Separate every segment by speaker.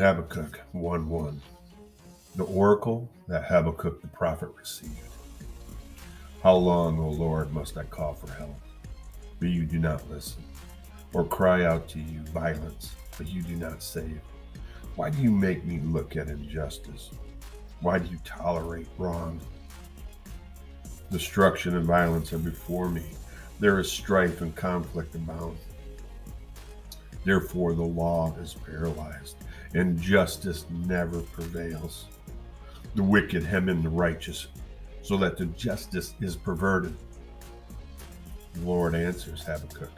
Speaker 1: Habakkuk 1:1. The oracle that Habakkuk the prophet received. How long, O Lord, must I call for help, but you do not listen, or cry out to you violence, but you do not save? Why do you make me look at injustice? Why do you tolerate wrong? Destruction and violence are before me. There is strife and conflict abound. Therefore, the law is paralyzed, and justice never prevails. The wicked hem in the righteous, so that the justice is perverted. The Lord answers Habakkuk.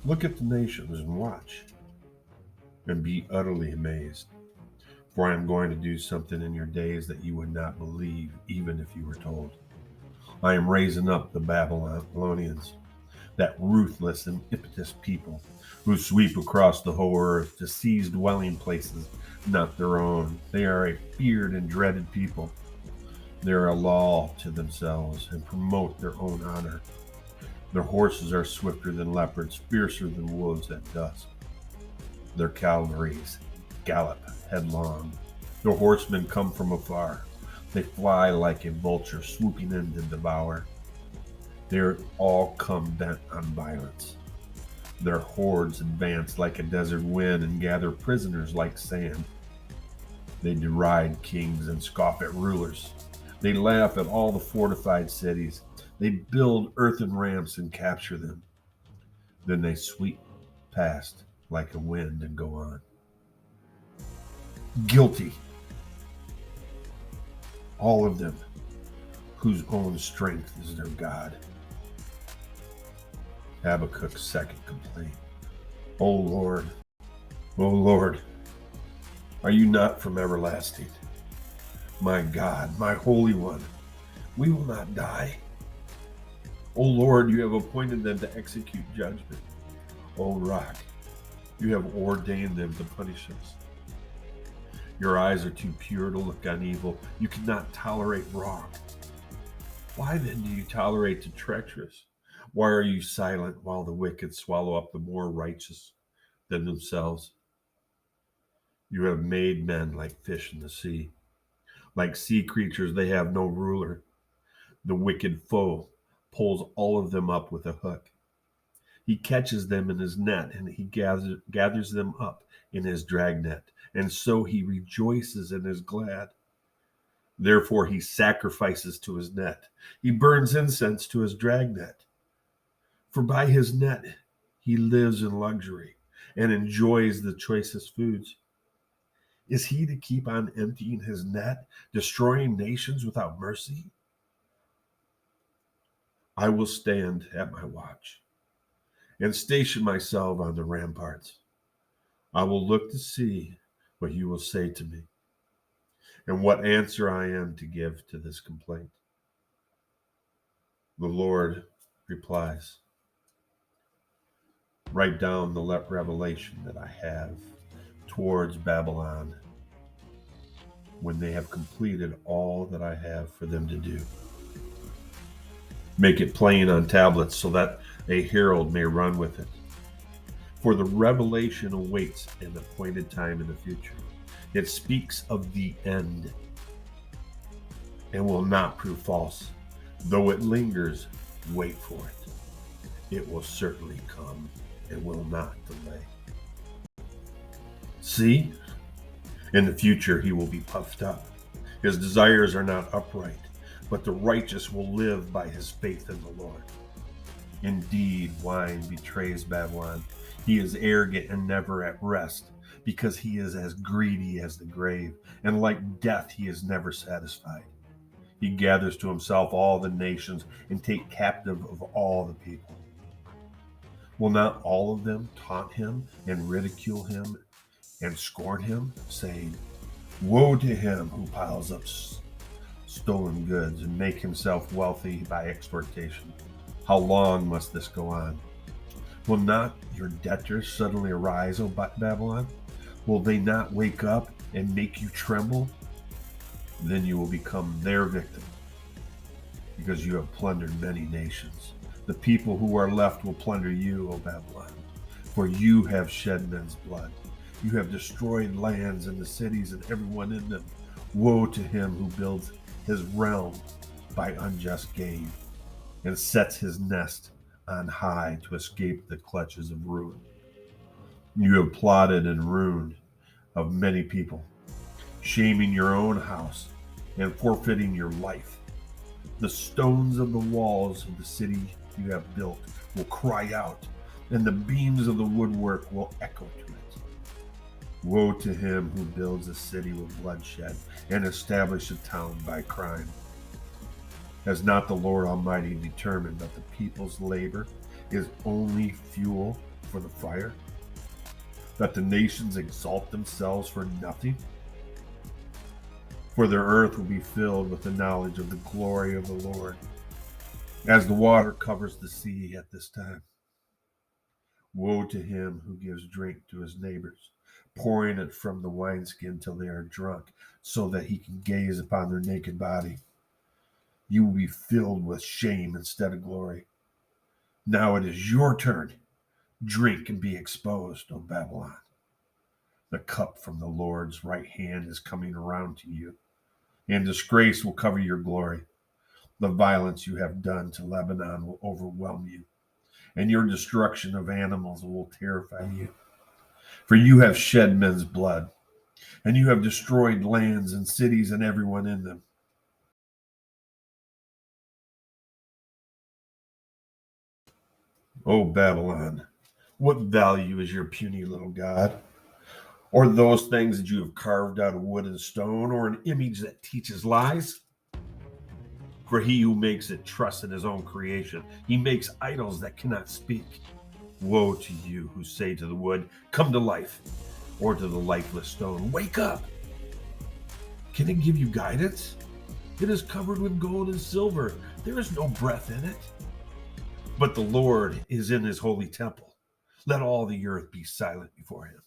Speaker 1: Look at the nations and watch, and be utterly amazed. For I am going to do something in your days that you would not believe, even if you were told. I am raising up the Babylonians, that ruthless and impetuous people who sweep across the whole earth to seize dwelling places not their own. They are a feared and dreaded people. They are a law to themselves and promote their own honor. Their horses are swifter than leopards, fiercer than wolves at dusk. Their cavalries gallop headlong. Their horsemen come from afar. They fly like a vulture swooping in to devour. They all come bent on violence. Their hordes advance like a desert wind and gather prisoners like sand. They deride kings and scoff at rulers. They laugh at all the fortified cities. They build earthen ramps and capture them. Then they sweep past like a wind and go on. Guilty, all of them, whose own strength is their God. Habakkuk's second complaint. O Lord, O Lord, are you not from everlasting? My God, my Holy One, we will not die. O Lord, you have appointed them to execute judgment. O Rock, you have ordained them to punish us. Your eyes are too pure to look on evil. You cannot tolerate wrong. Why then do you tolerate the treacherous? Why are you silent while the wicked swallow up the more righteous than themselves? You have made men like fish in the sea. Like sea creatures, they have no ruler. The wicked foe pulls all of them up with a hook. He catches them in his net, and he gathers them up in his dragnet, and so he rejoices and is glad. Therefore he sacrifices to his net. He burns incense to his dragnet. For by his net he lives in luxury and enjoys the choicest foods. Is he to keep on emptying his net, destroying nations without mercy? I will stand at my watch and station myself on the ramparts. I will look to see what you will say to me and what answer I am to give to this complaint. The Lord replies, write down the revelation that I have towards Babylon when they have completed all that I have for them to do. Make it plain on tablets so that a herald may run with it. For the revelation awaits an appointed time in the future. It speaks of the end and will not prove false. Though it lingers, wait for it. It will certainly come and will not delay. See, in the future he will be puffed up. His desires are not upright, but the righteous will live by his faith in the Lord. Indeed, wine betrays Babylon. He is arrogant and never at rest, because he is as greedy as the grave, and like death he is never satisfied. He gathers to himself all the nations and takes captive of all the people. Will not all of them taunt him and ridicule him and scorn him, saying, woe to him who piles up stolen goods and make himself wealthy by exportation? How long must this go on? Will not your debtors suddenly arise, O Babylon? Will they not wake up and make you tremble? Then you will become their victim, because you have plundered many nations. The people who are left will plunder you, O Babylon, for you have shed men's blood. You have destroyed lands and the cities and everyone in them. Woe to him who builds his realm by unjust gain and sets his nest on high to escape the clutches of ruin. You have plotted and ruined of many people, shaming your own house and forfeiting your life. The stones of the walls of the city you have built will cry out, and the beams of the woodwork will echo to it. Woe to him who builds a city with bloodshed and establishes a town by crime. Has not the Lord Almighty determined that the people's labor is only fuel for the fire? That the nations exalt themselves for nothing? For their earth will be filled with the knowledge of the glory of the Lord, as the water covers the sea at this time. Woe to him who gives drink to his neighbors, pouring it from the wineskin till they are drunk, so that he can gaze upon their naked body. You will be filled with shame instead of glory. Now it is your turn. Drink and be exposed, O Babylon. The cup from the Lord's right hand is coming around to you, and disgrace will cover your glory. The violence you have done to Lebanon will overwhelm you, and your destruction of animals will terrify you. For you have shed men's blood, and you have destroyed lands and cities and everyone in them. O Babylon, what value is your puny little god? Or those things that you have carved out of wood and stone, or an image that teaches lies? For he who makes it trusts in his own creation. He makes idols that cannot speak. Woe to you who say to the wood, come to life, or to the lifeless stone, wake up. Can it give you guidance? It is covered with gold and silver. There is no breath in it. But the Lord is in his holy temple. Let all the earth be silent before him.